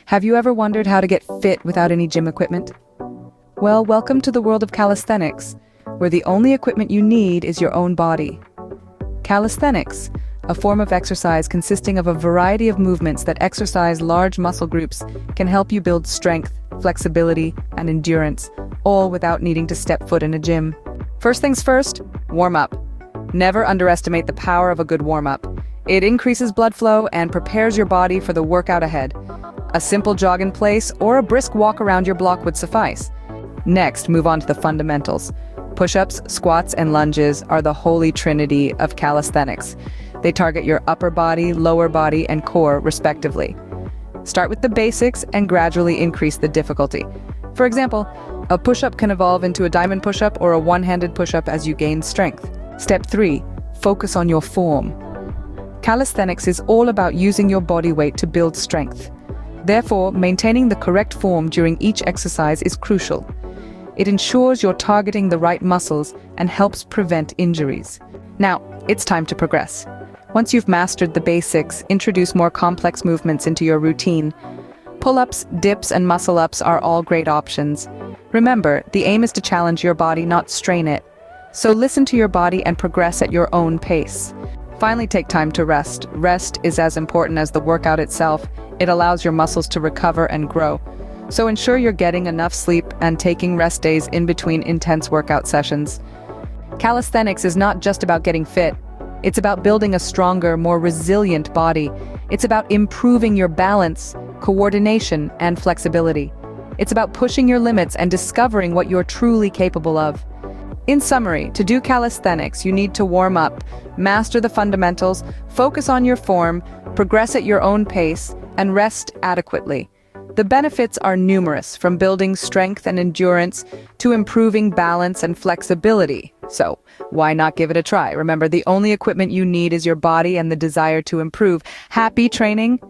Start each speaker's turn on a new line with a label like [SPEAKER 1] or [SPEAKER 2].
[SPEAKER 1] Have you ever wondered how to get fit without any gym equipment? Well, welcome to the world of calisthenics, where the only equipment you need is your own body. Calisthenics, a form of exercise consisting of a variety of movements that exercise large muscle groups, can help you build strength, flexibility, and endurance, all without needing to step foot in a gym. First things first, warm up. Never underestimate the power of a good warm-up. It increases blood flow and prepares your body for the workout ahead. A simple jog in place or a brisk walk around your block would suffice. Next, move on to the fundamentals. Push-ups, squats, and lunges are the holy trinity of calisthenics. They target your upper body, lower body, and core, respectively. Start with the basics and gradually increase the difficulty. For example, a push-up can evolve into a diamond push-up or a one-handed push-up as you gain strength. Step 3. Focus on your form. Calisthenics is all about using your body weight to build strength. Therefore, maintaining the correct form during each exercise is crucial. It ensures you're targeting the right muscles and helps prevent injuries. Now, it's time to progress. Once you've mastered the basics, introduce more complex movements into your routine. Pull-ups, dips, and muscle-ups are all great options. Remember, the aim is to challenge your body, not strain it. So listen to your body and progress at your own pace. Finally, take time to rest. Rest is as important as the workout itself. It allows your muscles to recover and grow. So ensure you're getting enough sleep and taking rest days in between intense workout sessions. Calisthenics is not just about getting fit. It's about building a stronger, more resilient body. It's about improving your balance, coordination, and flexibility. It's about pushing your limits and discovering what you're truly capable of. In summary, to do calisthenics, you need to warm up, master the fundamentals, focus on your form, progress at your own pace, and rest adequately. The benefits are numerous, from building strength and endurance to improving balance and flexibility. So, why not give it a try? Remember, the only equipment you need is your body and the desire to improve. Happy training?